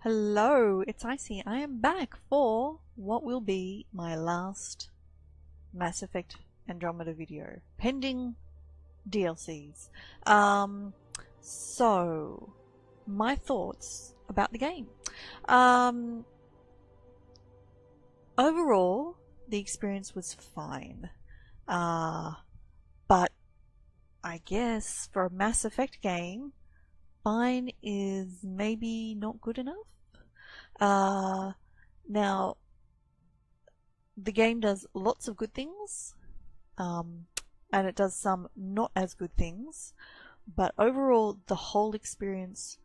Hello, it's Icy. I am back for what will be my last Mass Effect Andromeda video, pending DLCs. So, my thoughts about the game. Overall, the experience was fine. But I guess for a Mass Effect game, fine is maybe not good enough. Now, the game does lots of good things, and it does some not as good things, but overall, the whole experience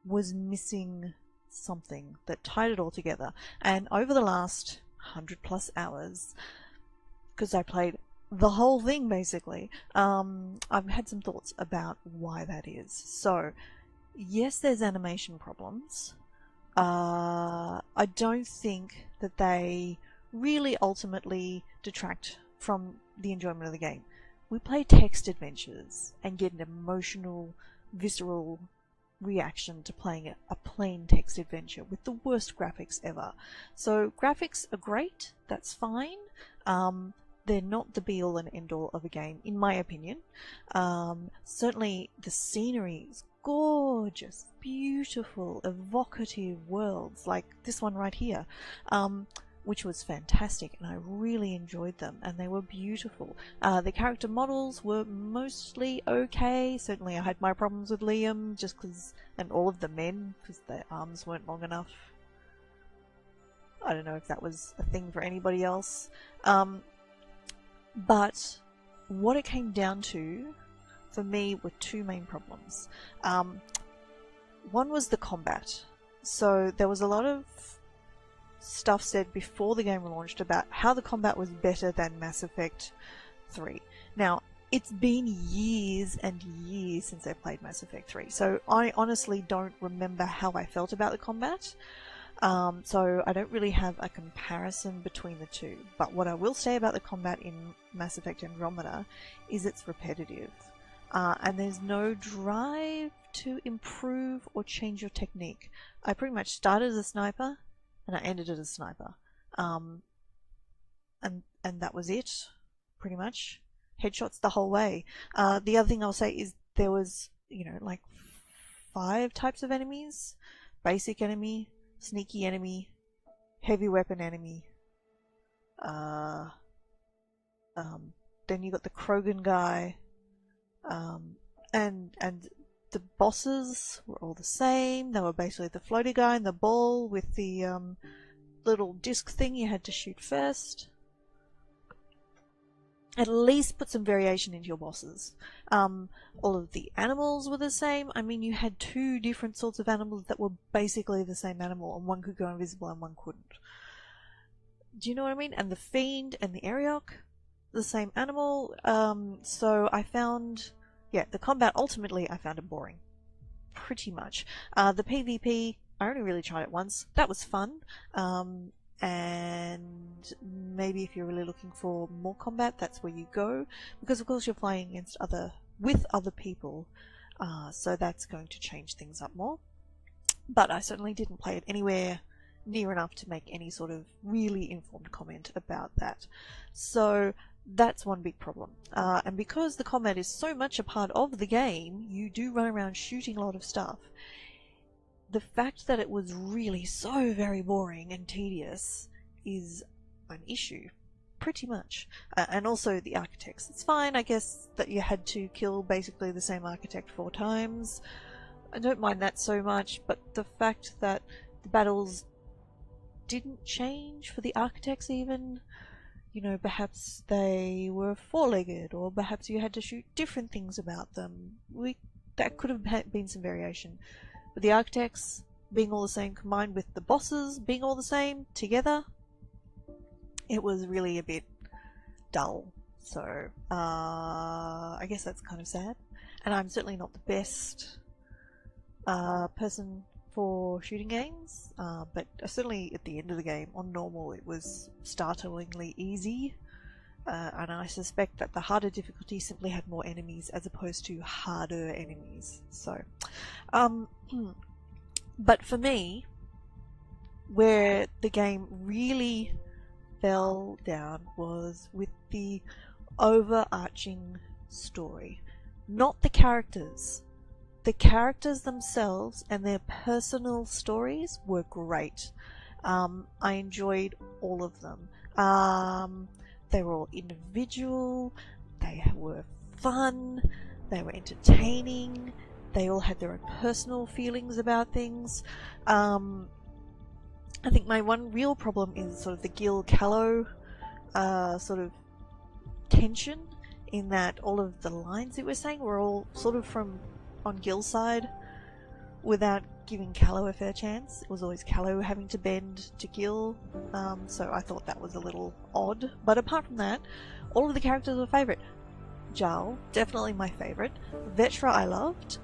was missing something that tied it all together. And over the last 100+ hours, because I played the whole thing basically, I've had some thoughts about why that is. So, yes, there's animation problems. I don't think that they really ultimately detract from the enjoyment of the game. We play text adventures and get an emotional, visceral reaction to playing a plain text adventure with the worst graphics ever. So graphics are great, that's fine. They're not the be-all and end-all of a game, in my opinion. Certainly the scenery is gorgeous, beautiful, evocative worlds like this one right here, which was fantastic, and I really enjoyed them, and they were beautiful. The character models were mostly okay. Certainly I had my problems with Liam, just because, and all of the men, because their arms weren't long enough. I don't know if that was a thing for anybody else. But what it came down to for me were two main problems. One was the combat. So there was a lot of stuff said before the game launched about how the combat was better than Mass Effect 3. Now, it's been years and years since I played Mass Effect 3, so I honestly don't remember how I felt about the combat. So I don't really have a comparison between the two. But what I will say about the combat in Mass Effect Andromeda is it's repetitive. And there's no drive to improve or change your technique. I pretty much started as a sniper and I ended as a sniper. And that was it, pretty much. Headshots the whole way. The other thing I'll say is there was, like 5 types of enemies. Basic enemy, sneaky enemy, heavy weapon enemy. Then you got the Krogan guy. And the bosses were all the same. They were basically the floaty guy and the ball with the little disc thing you had to shoot first. At least put some variation into your bosses. All of the animals were the same. I mean, you had 2 different sorts of animals that were basically the same animal, and one could go invisible and one couldn't. Do you know what I mean? And the Fiend and the Ariok, the same animal. So I found, the combat ultimately I found it boring. Pretty much. The PvP, I only really tried it once. That was fun. And maybe if you're really looking for more combat, that's where you go, because of course you're playing against with other people, so that's going to change things up more. But I certainly didn't play it anywhere near enough to make any sort of really informed comment about that. So that's one big problem. And because the combat is so much a part of the game, you do run around shooting a lot of stuff. The fact that it was really so very boring and tedious is an issue, pretty much. And also the architects. It's fine, I guess, that you had to kill basically the same architect 4 times. I don't mind that so much, but the fact that the battles didn't change for the architects even, perhaps they were 4-legged, or perhaps you had to shoot different things about them. That could have been some variation. But the architects being all the same combined with the bosses being all the same together, it was really a bit dull. So I guess that's kind of sad. And I'm certainly not the best person for shooting games, but certainly at the end of the game on normal it was startlingly easy. And I suspect that the harder difficulty simply had more enemies as opposed to harder enemies. So, But for me, where the game really fell down was with the overarching story, not the characters. The characters themselves and their personal stories were great. I enjoyed all of them. They were all individual, they were fun, they were entertaining, they all had their own personal feelings about things. I think my one real problem is sort of the Gil-Callow sort of tension, in that all of the lines that we're saying were all sort of from on Gil's side without giving Callow a fair chance. It was always Callow having to bend to Gil, so I thought that was a little odd. But apart from that, all of the characters were favourite. Jal, definitely my favourite. Vetra I loved.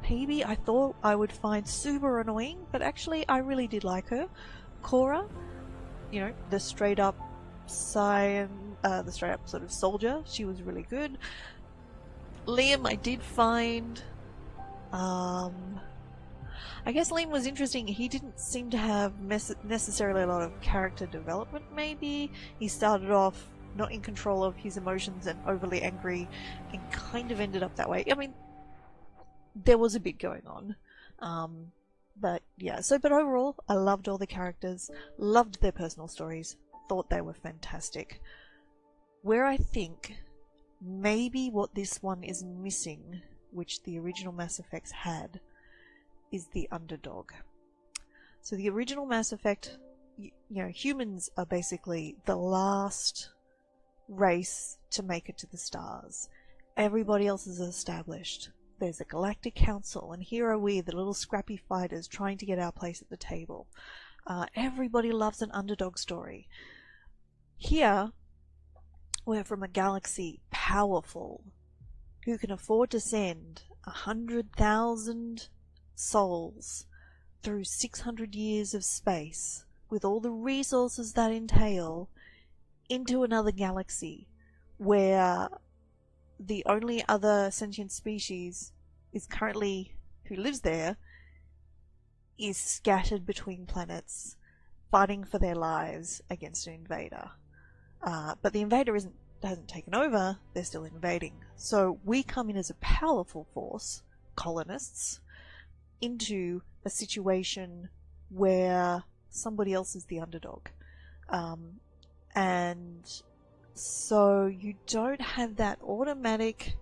Peebee I thought I would find super annoying, but actually I really did like her. Cora, you know, the straight up sort of soldier, she was really good. Liam I did find... I guess Liam was interesting. He didn't seem to have necessarily a lot of character development, maybe. He started off not in control of his emotions and overly angry, and kind of ended up that way. I mean, there was a bit going on. But yeah, but overall, I loved all the characters, loved their personal stories, thought they were fantastic. Where I think maybe what this one is missing, which the original Mass Effects had, is the underdog. So the original Mass Effect, you know, humans are basically the last race to make it to the stars. Everybody else is established. There's a galactic council, and here are we, the little scrappy fighters, trying to get our place at the table. Everybody loves an underdog story. Here, we're from a galaxy powerful, who can afford to send 100,000 souls through 600 years of space, with all the resources that entail, into another galaxy where the only other sentient species is currently who lives there is scattered between planets, fighting for their lives against an invader. But the invader hasn't taken over, they're still invading. So we come in as a powerful force, colonists, into a situation where somebody else is the underdog. And so you don't have that automatic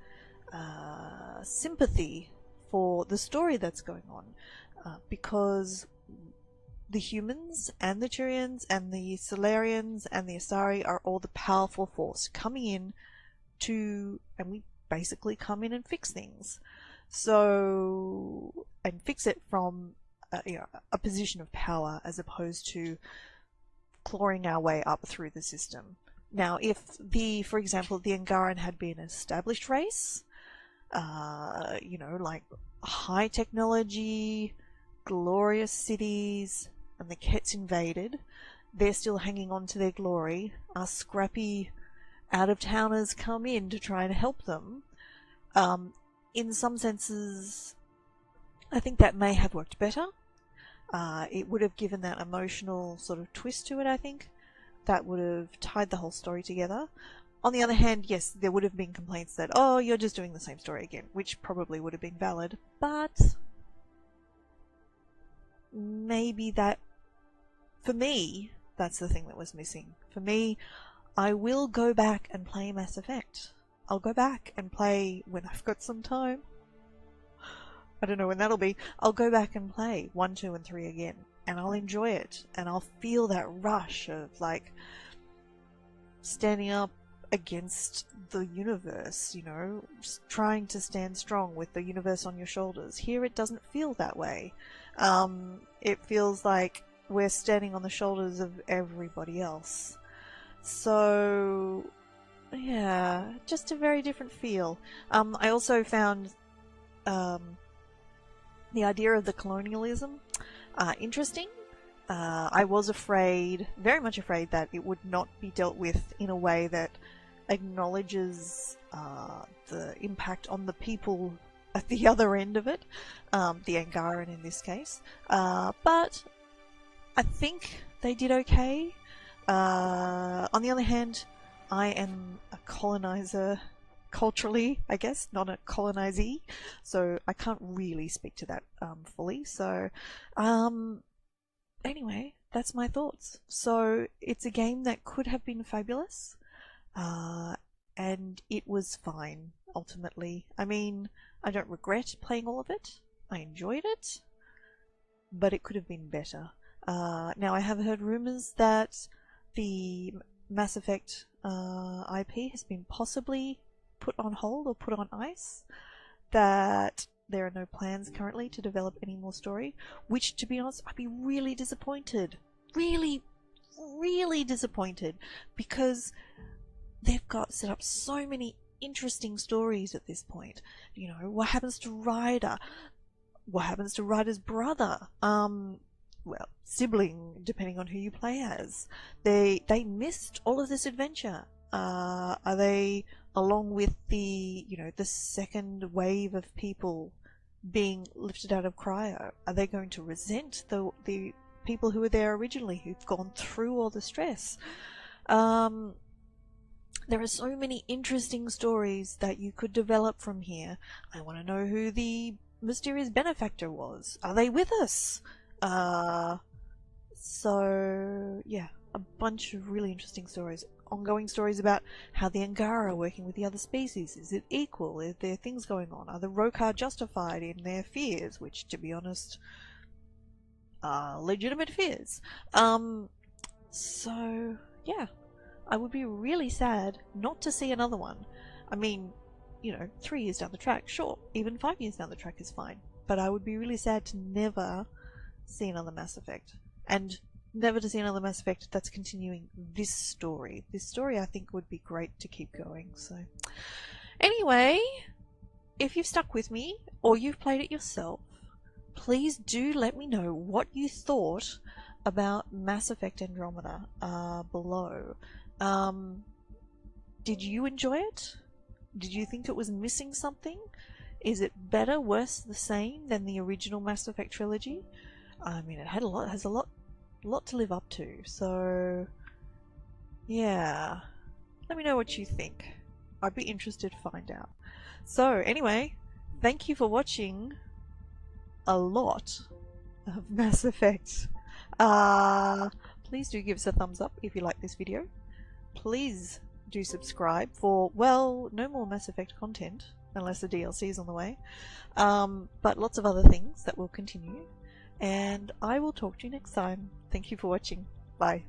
sympathy for the story that's going on, because the humans and the Turians and the Solarians and the Asari are all the powerful force coming in and we basically come in and fix things. So, and fix it from a position of power, as opposed to clawing our way up through the system. Now, if for example, the Angaran had been an established race, like high technology, glorious cities, and the Kets invaded, they're still hanging on to their glory. Our scrappy out-of-towners come in to try and help them. In some senses, I think that may have worked better. It would have given that emotional sort of twist to it, I think. That would have tied the whole story together. On the other hand, yes, there would have been complaints that, oh, you're just doing the same story again, which probably would have been valid, but maybe that, for me, that's the thing that was missing. For me, I will go back and play Mass Effect. I'll go back and play when I've got some time. I don't know when that'll be. I'll go back and play 1, 2, and 3 again, and I'll enjoy it, and I'll feel that rush of, like, standing up against the universe, just trying to stand strong with the universe on your shoulders. Here it doesn't feel that way. It feels like we're standing on the shoulders of everybody else. So, yeah, just a very different feel. I also found the idea of the colonialism interesting. I was afraid, very much afraid, that it would not be dealt with in a way that acknowledges the impact on the people at the other end of it, the Angaran in this case. But I think they did okay. On the other hand, I am a colonizer culturally, I guess, not a colonizee, so I can't really speak to that fully. So anyway, that's my thoughts. So it's a game that could have been fabulous, and it was fine ultimately. I mean, I don't regret playing all of it. I enjoyed it, but it could have been better. Now, I have heard rumors that the Mass Effect IP has been possibly put on hold or put on ice, that there are no plans currently to develop any more story, which, to be honest, I'd be really disappointed. Really, really disappointed, because they've got set up so many interesting stories at this point. You know, what happens to Ryder? What happens to Ryder's brother? Well, sibling, depending on who you play as. They missed all of this adventure. Are they, along with the, you know, the second wave of people being lifted out of cryo, are they going to resent the people who were there originally, who've gone through all the stress? There are so many interesting stories that you could develop from here. I want to know who the mysterious benefactor was. Are they with us? So yeah, a bunch of really interesting stories. Ongoing stories about how the Angara are working with the other species. Is it equal? Are there things going on? Are the Rokar justified in their fears? Which, to be honest, are legitimate fears. So yeah, I would be really sad not to see another one. I mean, you know, 3 years down the track, sure, even 5 years down the track is fine. But I would be really sad to never see another Mass Effect. And never to see another Mass Effect that's continuing this story. This story, I think, would be great to keep going. So anyway, if you've stuck with me or you've played it yourself, please do let me know what you thought about Mass Effect Andromeda below. Did you enjoy it? Did you think it was missing something? Is it better, worse, the same than the original Mass Effect trilogy? I mean, it has a lot to live up to. So yeah, let me know what you think. I'd be interested to find out. So anyway, thank you for watching a lot of Mass Effect. Please do give us a thumbs up if you like this video. Please do subscribe for, well, no more Mass Effect content unless the DLC is on the way, but lots of other things that will continue, and I will talk to you next time. Thank you for watching. Bye.